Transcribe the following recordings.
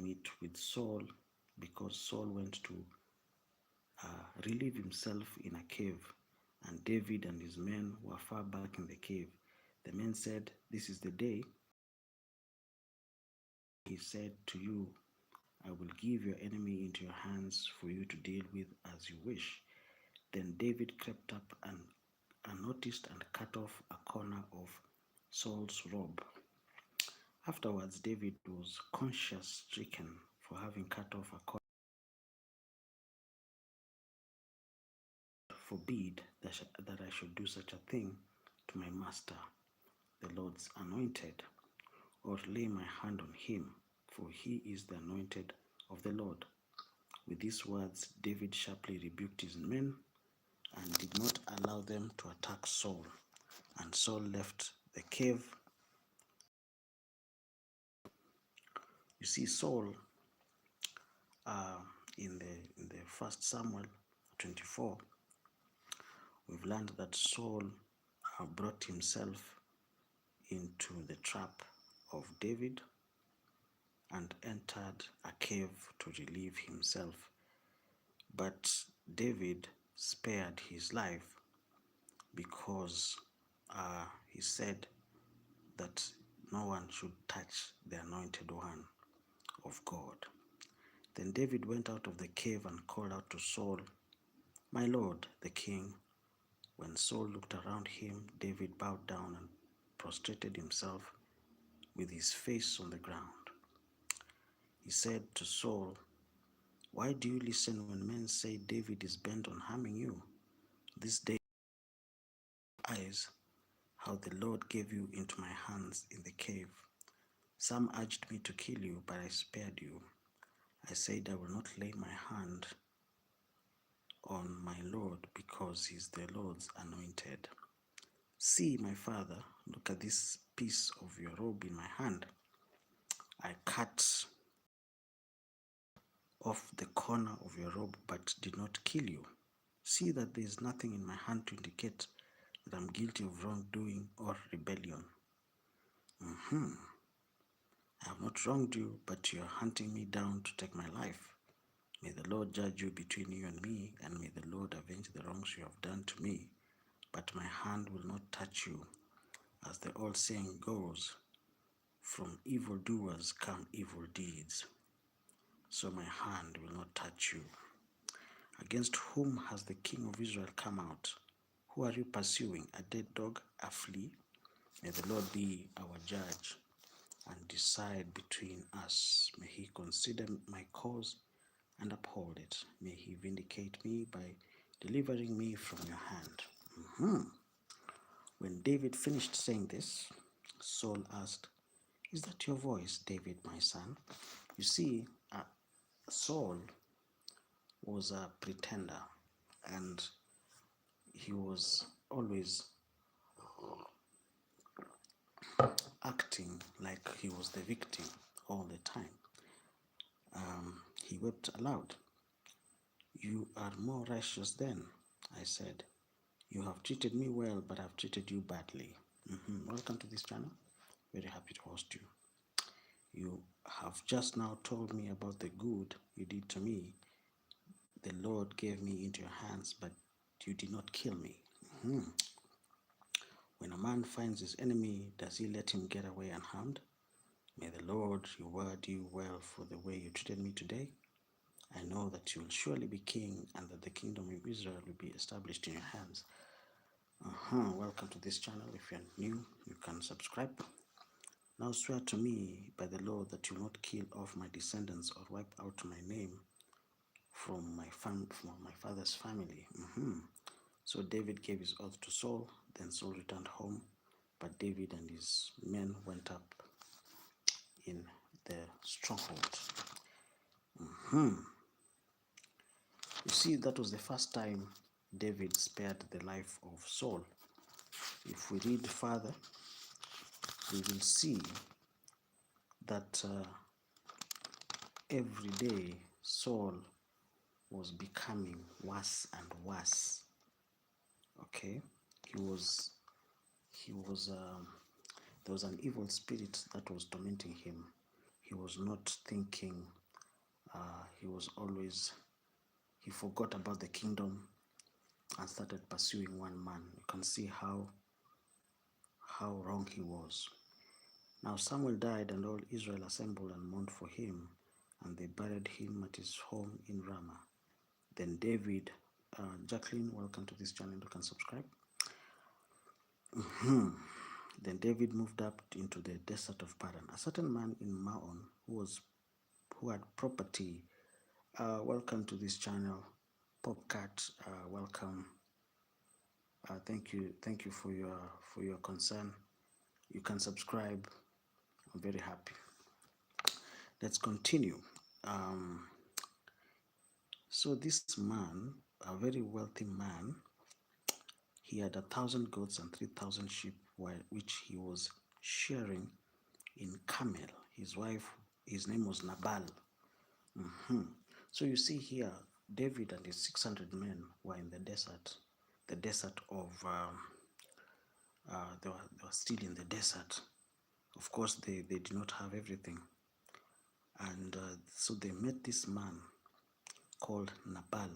meet with Saul because Saul went to relieve himself in a cave, and David and his men were far back in the cave. The men said, "This is the day he said to you, I will give your enemy into your hands for you to deal with as you wish." Then David crept up and unnoticed and cut off a corner of Saul's robe. Afterwards, David was conscience stricken for having cut off a corner. Forbid that I should do such a thing to my master, the Lord's anointed, or lay my hand on him, for he is the anointed of the Lord. With these words, David sharply rebuked his men and did not allow them to attack Saul. And Saul left the cave. You see, Saul, in the First Samuel 24, we've learned that Saul brought himself into the trap of David and entered a cave to relieve himself. But David spared his life because he said that no one should touch the anointed one of God. Then David went out of the cave and called out to Saul, "My lord, the king." When Saul looked around him, David bowed down and prostrated himself with his face on the ground. He said to Saul, "Why do you listen when men say David is bent on harming you? This day eyes how the Lord gave you into my hands in the cave. Some urged me to kill you, but I spared you. I said I will not lay my hand on my Lord because he is the Lord's anointed. See, my father, look at this piece of your robe in my hand. I cut off the corner of your robe but did not kill you. See that there is nothing in my hand to indicate that I'm guilty of wrongdoing or rebellion. I have not wronged you, but you are hunting me down to take my life. May the Lord judge you between you and me, and may the Lord avenge the wrongs you have done to me. But my hand will not touch you. As the old saying goes, from evildoers come evil deeds. So my hand will not touch you. Against whom has the king of Israel come out? Who are you pursuing? A dead dog, a flea? May the Lord be our judge and decide between us. May he consider my cause and uphold it. May he vindicate me by delivering me from your hand. When David finished saying this, Saul asked, "Is that your voice, David, my son?" You see, Saul was a pretender, and he was always acting like he was the victim all the time. He wept aloud. "You are more righteous than," I said. "You have treated me well, but I've treated you badly." Welcome to this channel. Very happy to host you. You have just now told me about the good you did to me. The Lord gave me into your hands, but you did not kill me. When a man finds his enemy, does he let him get away unharmed? May the Lord reward you well for the way you treated me today. I know that you will surely be king and that the kingdom of Israel will be established in your hands. Welcome to this channel. If you're new, you can subscribe. Now swear to me by the Lord that you will not kill off my descendants or wipe out my name from my father's family. So David gave his oath to Saul. Then Saul returned home, but David and his men went up in the stronghold. You see, that was the first time David spared the life of Saul. If we read further, we will see that every day Saul was becoming worse and worse. Okay, there was an evil spirit that was tormenting him. he was not thinking. He was always, he forgot about the kingdom and started pursuing one man. You can see how wrong he was. Now Samuel died, and all Israel assembled and mourned for him, and they buried him at his home in Ramah. Then David, Jacqueline, welcome to this channel. You can subscribe. Then David moved up into the desert of Paran. A certain man in Maon who had property. Welcome to this channel, Popcat. Welcome. Thank you for your concern. You can subscribe. I'm very happy. Let's continue. So this man, a very wealthy man, he had 1,000 goats and 3,000 sheep, which he was sharing in Carmel. His wife, his name was Nabal. So you see here, David and his 600 men were in the desert of, they were still in the desert. Of course, they did not have everything. And so they met this man called Nabal.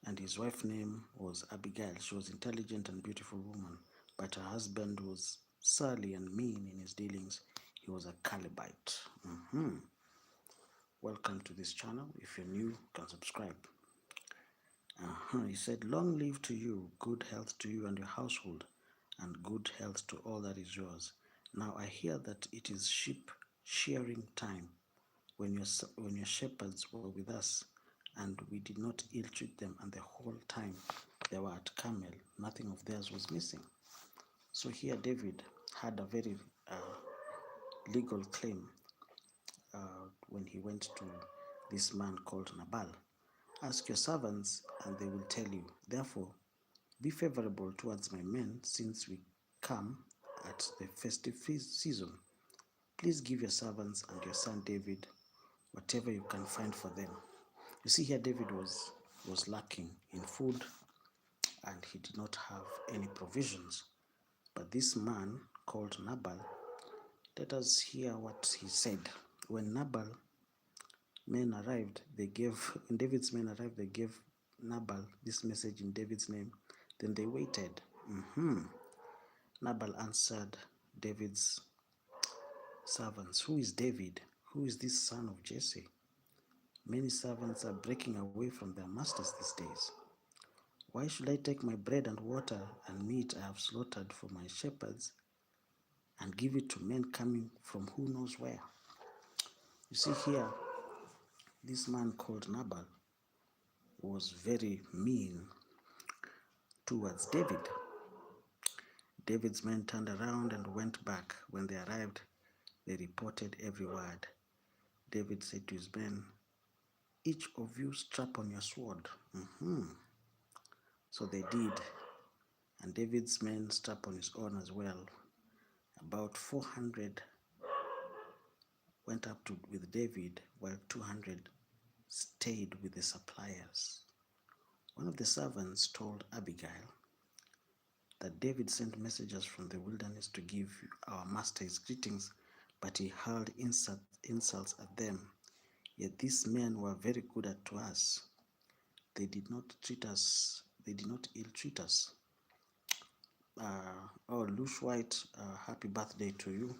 And his wife's name was Abigail. She was intelligent and beautiful woman, but her husband was surly and mean in his dealings. He was a Calebite. Welcome to this channel. If you're new, you can subscribe. He said, long live to you, good health to you and your household, and good health to all that is yours. Now I hear that it is sheep shearing time, when your shepherds were with us, and we did not ill-treat them, and the whole time they were at Carmel, nothing of theirs was missing. So here David had a very legal claim when he went to this man called Nabal. Ask your servants, and they will tell you. Therefore, be favorable towards my men, since we come at the festive season. Please give your servants and your son David whatever you can find for them. You see here, David was lacking in food, and he did not have any provisions. But this man called Nabal, let us hear what he said. When David's men arrived, they gave Nabal this message in David's name. Then they waited. Nabal answered David's servants, who is David? Who is this son of Jesse? Many servants are breaking away from their masters these days. Why should I take my bread and water and meat I have slaughtered for my shepherds and give it to men coming from who knows where? You see here, this man called Nabal was very mean towards David. David's men turned around and went back. When they arrived, they reported every word. David said to his men, each of you strap on your sword. So they did, and David's men strapped on his own as well. About 400 went up with David, while 200 stayed with the suppliers. One of the servants told Abigail that David sent messengers from the wilderness to give our master his greetings, but he hurled insults at them. Yet these men were very good to us. They did not ill-treat us. Lush White, happy birthday to you.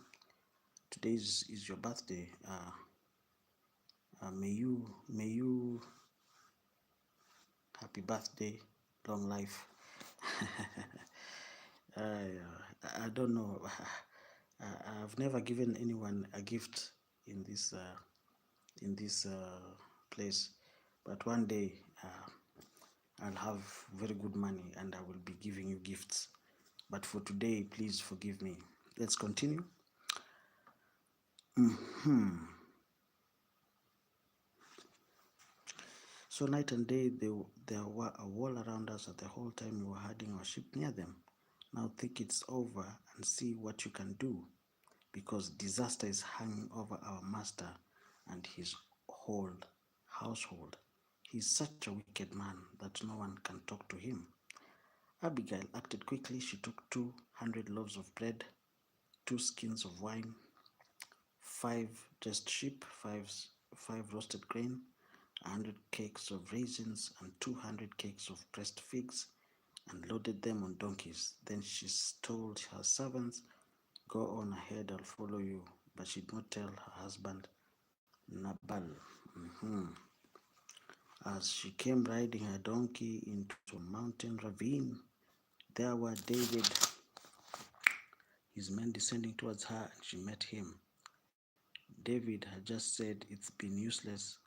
Today is your birthday. May you happy birthday, long life. I don't know. I've never given anyone a gift in this place, but one day I'll have very good money and I will be giving you gifts. But for today, please forgive me. Let's continue. So night and day there were a wall around us at the whole time we were herding our sheep near them. Now think it's over and see what you can do, because disaster is hanging over our master and his whole household. He's such a wicked man that no one can talk to him. Abigail acted quickly. She took 200 loaves of bread, 2 skins of wine, 5 just sheep, five roasted grain, 100 cakes of raisins, and 200 cakes of pressed figs, and loaded them on donkeys. Then she told her servants, "Go on ahead, I'll follow you." But she did not tell her husband Nabal. As she came riding her donkey into a mountain ravine, there were David, his men descending towards her, and she met him. David had just said, "It's been useless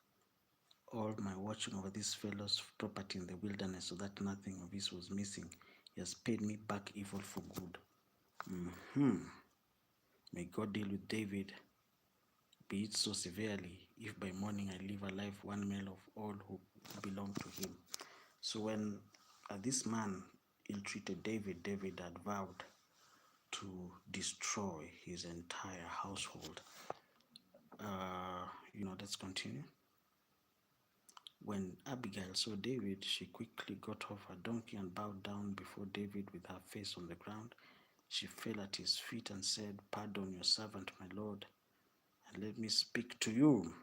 all my watching over this fellow's property in the wilderness, so that nothing of his was missing. He has paid me back evil for good." May God deal with David, be it so severely, if by morning I leave alive one male of all who belong to him. So when this man ill-treated David, David had vowed to destroy his entire household. Let's continue. When Abigail saw David, she quickly got off her donkey and bowed down before David with her face on the ground. She fell at his feet and said, "Pardon your servant, my lord, and let me speak to you."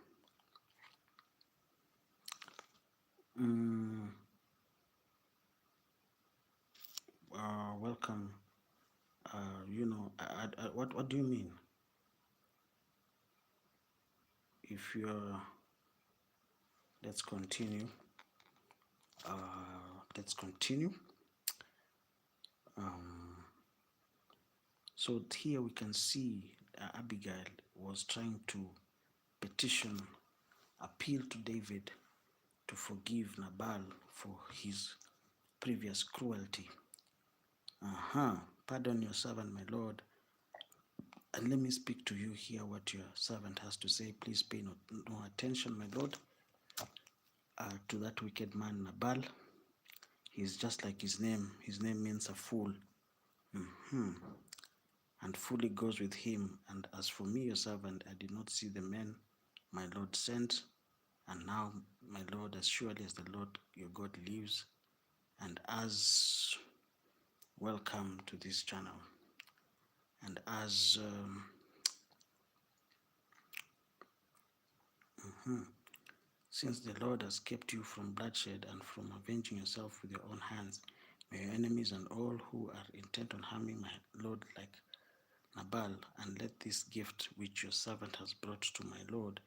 Welcome. What do you mean? If you're, let's continue. Let's continue. So here we can see Abigail was trying to petition, appeal to David to forgive Nabal for his previous cruelty. Pardon your servant, my lord, and let me speak to you, hear what your servant has to say. Please pay no attention, my lord, to that wicked man Nabal. He's just like his name. His name means a fool. And fully goes with him. And as for me, your servant, I did not see the men my Lord sent. And now, my Lord, as surely as the Lord your God lives, and as welcome to this channel, and as since the Lord has kept you from bloodshed and from avenging yourself with your own hands, may your enemies and all who are intent on harming my Lord like Nabal, and let this gift which your servant has brought to my Lord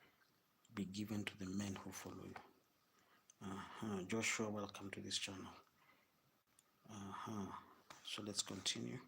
be given to the men who follow you. Joshua, welcome to this channel. So let's continue.